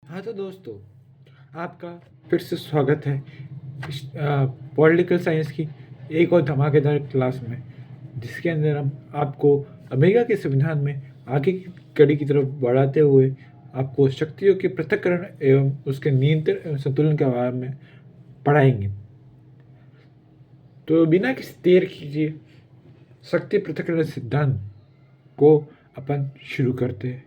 हाँ तो दोस्तों, आपका फिर से स्वागत है पॉलिटिकल साइंस की एक और धमाकेदार क्लास में, जिसके अंदर हम आपको अमेरिका के संविधान में आगे की कड़ी की तरफ बढ़ाते हुए आपको शक्तियों के पृथक्करण एवं उसके नियंत्रण एवं संतुलन के बारे में पढ़ाएंगे। तो बिना किसी देर कीजिए शक्ति पृथक्करण सिद्धांत को अपन शुरू करते हैं।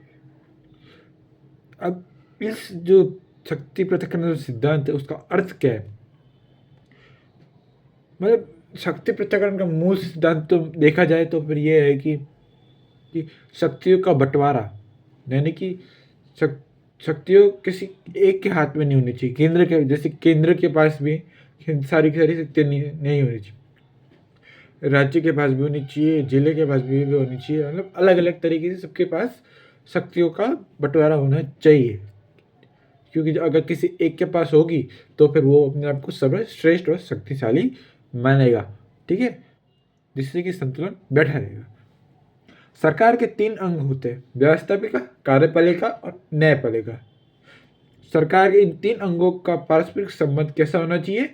अब इस जो शक्ति पृथक्करण सिद्धांत है उसका अर्थ क्या है? मतलब शक्ति पृथक्करण का मूल सिद्धांत तो देखा जाए तो फिर ये है कि शक्तियों का बंटवारा, यानी कि शक्तियों किसी एक के हाथ में नहीं होनी चाहिए। केंद्र के, जैसे केंद्र के पास भी सारी की सारी शक्तियाँ नहीं होनी चाहिए, राज्य के पास भी होनी चाहिए, जिले के पास भी होनी चाहिए। मतलब अलग अलग तरीके से सबके पास शक्तियों का बंटवारा होना चाहिए, क्योंकि अगर किसी एक के पास होगी तो फिर वो अपने आप को सर्वश्रेष्ठ और शक्तिशाली मानेगा। ठीक है, जिससे कि संतुलन बैठा रहेगा। सरकार के 3 अंग होते हैं: व्यवस्थापिका, कार्यपालिका और न्यायपालिका। सरकार के इन 3 अंगों का पारस्परिक संबंध कैसा होना चाहिए?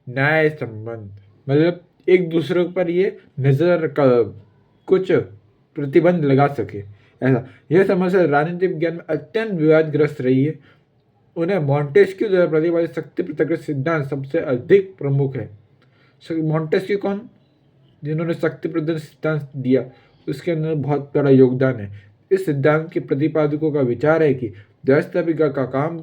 न्याय संबंध। मतलब एक दूसरे पर ये नजर का कुछ प्रतिबंध लगा सके, ऐसा। यह समस्या राजनीतिक विज्ञान में अत्यंत विवादग्रस्त रही है। उन्हें मॉन्टेस्क्यू द्वारा प्रतिपादित शक्ति पृथक्करण सिद्धांत सबसे अधिक प्रमुख है। मॉन्टेस्क्यू कौन? जिन्होंने शक्ति पृथक्करण सिद्धांत दिया, उसके अंदर बहुत बड़ा योगदान है। इस सिद्धांत के प्रतिपादकों का विचार है कि व्यवस्थापिका का काम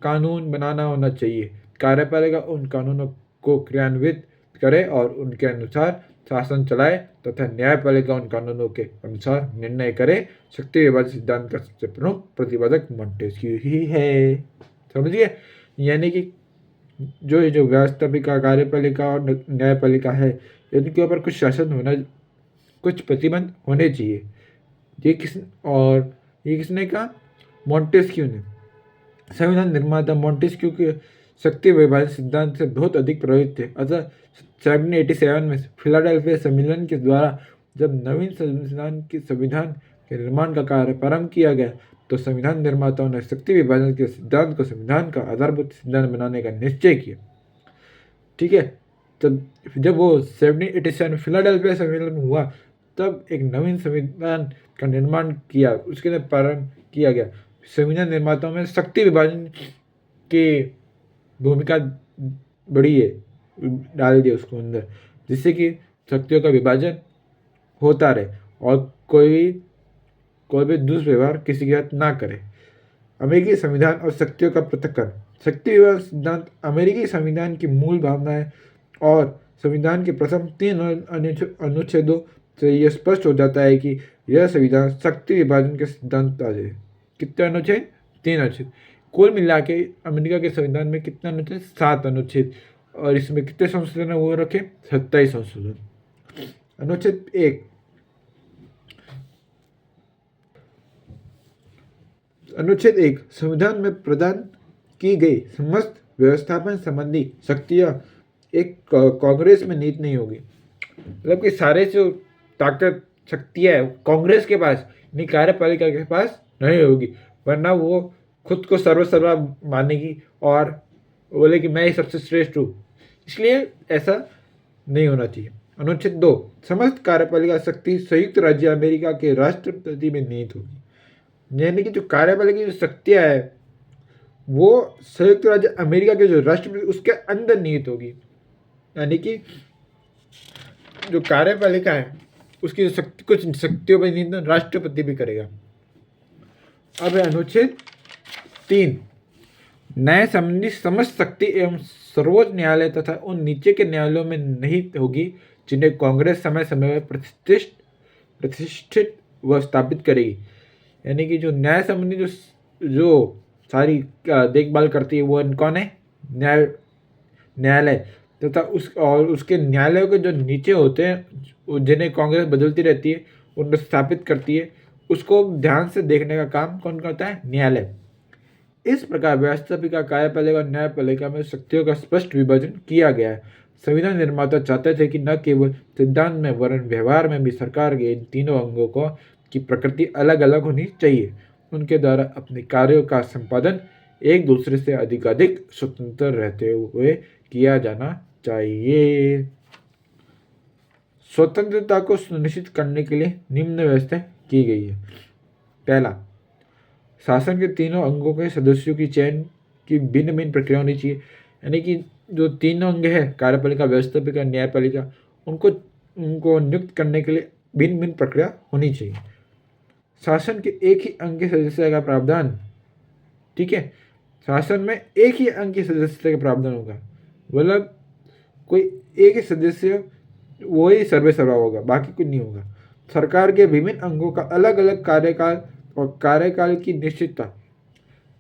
कानून बनाना होना चाहिए, कार्यपालिका उन कानूनों को क्रियान्वित करे और उनके अनुसार शासन चलाए, तथा न्यायपालिका उन कानूनों के अनुसार निर्णय करे। शक्ति विभाजन सिद्धांत का सबसे प्रमुख प्रतिपादक मॉन्टेस्क्यू ही है। समझिए, यानी कि जो व्यवस्थापिका, कार्यपालिका और न्यायपालिका है, इनके ऊपर कुछ शासन होना, कुछ प्रतिबंध होने चाहिए। ये किसने कहा? मॉन्टेस्क्यू ने। संविधान निर्माता मॉन्टेस्क्यू के शक्ति विभाजन सिद्धांत से बहुत अधिक प्रभावित थे। अतः 1787 में फिलाडेल्फिया सम्मेलन के द्वारा जब नवीन संविधान के निर्माण का कार्य प्रारंभ किया गया, तो संविधान निर्माताओं ने शक्ति विभाजन के सिद्धांत को संविधान का आधारभूत सिद्धांत बनाने का निश्चय किया। ठीक है, तब जब वो 1787 फिलाडेल्फिया सम्मेलन हुआ, तब एक नवीन संविधान का निर्माण किया, उसके अंदर प्रारंभ किया गया। संविधान निर्माताओं में शक्ति विभाजन की भूमिका बड़ी है, डाल दिया उसको अंदर, जिससे कि शक्तियों का विभाजन होता रहे और कोई भी दुष्व्यवहार किसी के साथ ना करे। अमेरिकी संविधान और शक्तियों का पृथक्करण। शक्ति विभाजन सिद्धांत अमेरिकी संविधान की मूल भावनाएं और संविधान के प्रथम 3 अनुच्छेदों से यह स्पष्ट हो जाता है कि यह संविधान शक्ति विभाजन के सिद्धांत है। कितने अनुच्छेद? 3 अनुच्छेद। कुल मिला के अमेरिका के संविधान में कितने अनुच्छेद? 7 अनुच्छेद। और इसमें कितने संशोधन वो रखे? 27 संशोधन। अनुच्छेद 1, संविधान में प्रदान की गई समस्त व्यवस्थापन संबंधी शक्तियां एक कांग्रेस में नीत नहीं होगी। मतलब कि सारे जो ताकत शक्तियाँ है कांग्रेस के पास, नहीं कार्यपालिका के पास नहीं होगी, वरना वो खुद को सर्वसर्वा मानेगी और बोले कि मैं ही सबसे श्रेष्ठ हूँ। इसलिए ऐसा नहीं होना चाहिए। अनुच्छेद 2, समस्त कार्यपालिका शक्ति संयुक्त राज्य अमेरिका के राष्ट्रपति में निहित होगी। यानी कि जो कार्यपालिका की जो शक्तियाँ है वो संयुक्त राज्य अमेरिका के जो राष्ट्रपति उसके अंदर निहित होगी। यानी कि जो कार्यपालिका है उसकी शक्ति, कुछ शक्तियों पर नियंत्रण राष्ट्रपति भी करेगा। अब है अनुच्छेद 3, न्याय संबंधी समस्त शक्ति एवं सर्वोच्च न्यायालय तथा उन नीचे के न्यायालयों में निहित होगी, जिन्हें कांग्रेस समय समय पर प्रतिष्ठित व स्थापित करेगी। यानी कि जो न्याय संबंधी जो सारी देखभाल करती है वो कौन है? न्यायालय तथा उसके न्यायालयों के जो नीचे होते हैं, जिन्हें कांग्रेस बदलती रहती है, उनको स्थापित करती है, उसको ध्यान से देखने का काम कौन करता है? न्यायालय। इस प्रकार व्यवस्थापिका, कार्यपालिका और न्यायपालिका में शक्तियों का स्पष्ट विभाजन किया गया है। संविधान निर्माता चाहते थे कि न केवल सिद्धांत में वरन व्यवहार में भी सरकार के इन तीनों अंगों की प्रकृति अलग अलग होनी चाहिए। उनके द्वारा अपने कार्यों का संपादन एक दूसरे से अधिक स्वतंत्र रहते हुए किया जाना चाहिए। स्वतंत्रता को सुनिश्चित करने के लिए निम्न व्यवस्था की गई है। पहला, शासन के तीनों अंगों के सदस्यों की चयन की भिन्न भिन्न प्रक्रिया होनी चाहिए। यानी कि जो तीनों अंग है, कार्यपालिका, व्यवस्थापिका, न्यायपालिका, उनको उनको नियुक्त करने के लिए भिन्न भिन्न प्रक्रिया होनी चाहिए। शासन के एक ही अंग के सदस्य का प्रावधान, ठीक है, शासन में एक ही अंग की सदस्यता का प्रावधान होगा, मतलब कोई एक ही सदस्य वो ही सर्वे सर्वा होगा, बाकी कुछ नहीं होगा। सरकार के विभिन्न अंगों का अलग अलग कार्यकाल और कार्यकाल की निश्चितता,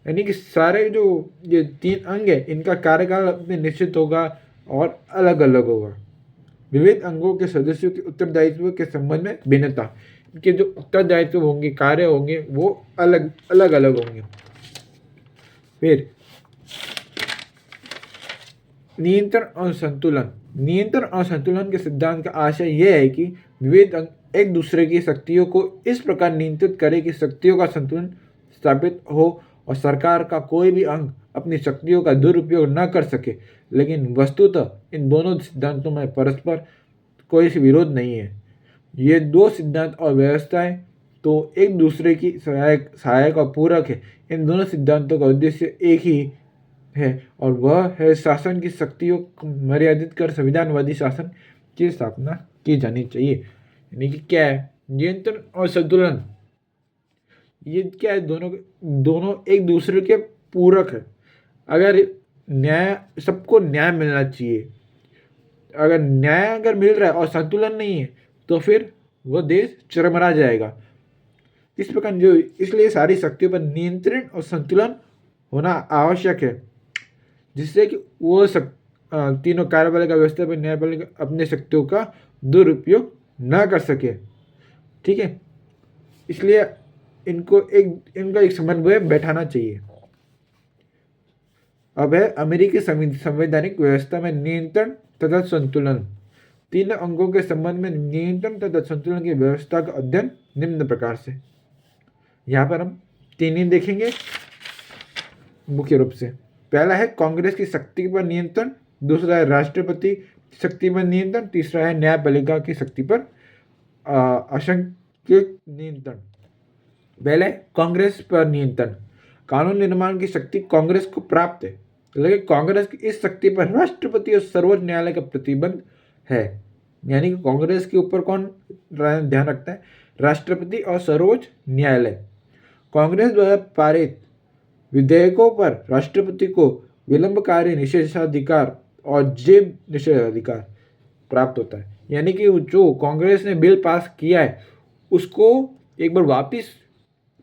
यानी कि सारे जो ये तीन अंग है इनका कार्यकाल अपने निश्चित होगा और अलग अलग होगा। विविध अंगों के सदस्यों के उत्तरदायित्व के संबंध में भिन्नता, इनके जो उत्तरदायित्व होंगे, कार्य होंगे, वो अलग अलग अलग होंगे। फिर नियंत्रण और संतुलन। नियंत्रण और संतुलन के सिद्धांत का आशय यह है कि विविध अंग एक दूसरे की शक्तियों को इस प्रकार नियंत्रित करे कि शक्तियों का संतुलन स्थापित हो और सरकार का कोई भी अंग अपनी शक्तियों का दुरुपयोग न कर सके। लेकिन वस्तुतः इन दोनों सिद्धांतों में परस्पर कोई विरोध नहीं है। ये दो सिद्धांत और व्यवस्थाएं तो एक दूसरे की सहायक और पूरक है। इन दोनों सिद्धांतों का उद्देश्य एक ही है और वह है शासन की शक्तियों को मर्यादित कर संविधानवादी शासन की स्थापना की जानी चाहिए। यानी कि क्या है, नियंत्रण और संतुलन, ये क्या है, दोनों दोनों एक दूसरे के पूरक है। अगर न्याय, सबको न्याय मिलना चाहिए, अगर न्याय अगर मिल रहा है और संतुलन नहीं है तो फिर वह देश चरमरा जाएगा। इस प्रकार जो, इसलिए सारी शक्तियों पर नियंत्रण और संतुलन होना आवश्यक है, जिससे कि वो तीनों कार्यपालिका, व्यवस्था पर न्यायपालिका अपने शक्तियों का दुरुपयोग न कर सके। ठीक है, इसलिए इनका एक समन्वय बैठाना चाहिए। अब है अमेरिकी संवैधानिक व्यवस्था में नियंत्रण तथा संतुलन। तीनों अंगों के संबंध में नियंत्रण तथा संतुलन की व्यवस्था का अध्ययन निम्न प्रकार से। यहाँ पर हम तीन ही देखेंगे मुख्य रूप से। पहला है कांग्रेस की शक्ति पर नियंत्रण, दूसरा है राष्ट्रपति शक्ति पर नियंत्रण, तीसरा है न्यायपालिका की शक्ति पर असंख्यक नियंत्रण। पहले कांग्रेस पर नियंत्रण। कानून निर्माण की शक्ति कांग्रेस को प्राप्त है, लेकिन कांग्रेस की इस शक्ति पर राष्ट्रपति और सर्वोच्च न्यायालय का प्रतिबंध है। यानी कि कांग्रेस के ऊपर कौन ध्यान रखता है? राष्ट्रपति और सर्वोच्च न्यायालय। कांग्रेस द्वारा पारित विधेयकों पर राष्ट्रपति को विलंबकारी निषेधाधिकार और जेब निषेधाधिकार प्राप्त होता है। यानी कि जो कांग्रेस ने बिल पास किया है उसको एक बार वापस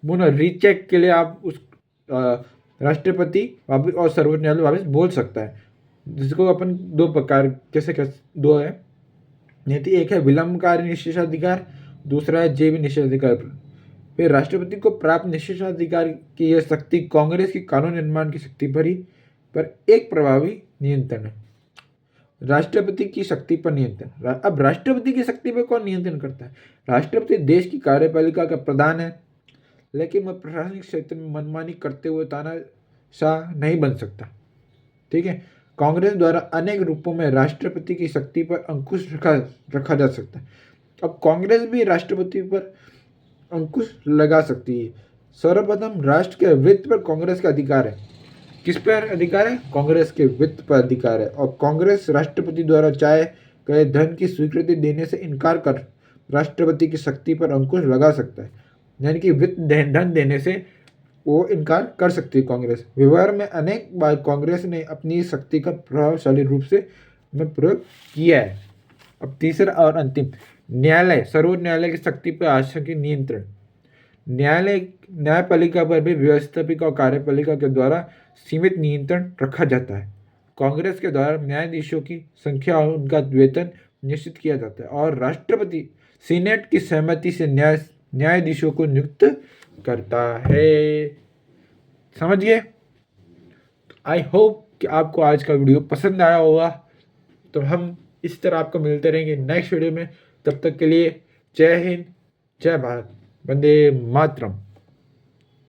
रीचेक के लिए आप उस राष्ट्रपति वापस और सर्वोच्च न्यायालय वापस बोल सकता है, जिसको अपन दो प्रकार कैसे दो है नीति, एक है विलंबकारी निषेधाधिकार, दूसरा है जेबी निषेधाधिकार। फिर राष्ट्रपति को प्राप्त निषेधाधिकार की यह शक्ति कांग्रेस की कानून निर्माण की शक्ति पर एक प्रभावी नियंत्रण है। राष्ट्रपति की शक्ति पर नियंत्रण। अब राष्ट्रपति की शक्ति पर कौन नियंत्रण करता है? राष्ट्रपति देश की कार्यपालिका का प्रधान है, लेकिन वह प्रशासनिक क्षेत्र में मनमानी करते हुए तानाशाह नहीं बन सकता। ठीक है, कांग्रेस द्वारा अनेक रूपों में राष्ट्रपति की शक्ति पर अंकुश रखा जा सकता है। अब कांग्रेस भी राष्ट्रपति पर अंकुश लगा सकती है। सर्वप्रथम राष्ट्र के वित्त पर कांग्रेस का अधिकार है। किस पर अधिकार है? कांग्रेस के वित्त पर अधिकार है। और कांग्रेस राष्ट्रपति द्वारा चाहे गए धन की स्वीकृति देने से इनकार कर राष्ट्रपति की शक्ति पर अंकुश लगा सकता है। यानी कि वित्त धन देने से वो इनकार कर सकती है कांग्रेस। व्यवहार में अनेक बार कांग्रेस ने अपनी शक्ति का प्रभावशाली रूप से प्रयोग किया है। अब तीसरा और अंतिम, न्यायालय, सर्वोच्च न्यायालय की शक्ति पर आशय की नियंत्रण। न्यायपालिका पर भी व्यवस्थापिका और कार्यपालिका के द्वारा सीमित नियंत्रण रखा जाता है। कांग्रेस के द्वारा न्यायाधीशों की संख्या और उनका वेतन निश्चित किया जाता है और राष्ट्रपति सीनेट की सहमति से न्यायाधीशों को नियुक्त करता है। समझ गए? आई होप कि आपको आज का वीडियो पसंद आया होगा। तो हम इस तरह आपको मिलते रहेंगे नेक्स्ट वीडियो में। तब तक के लिए जय हिंद, जय भारत, वंदे मातरम।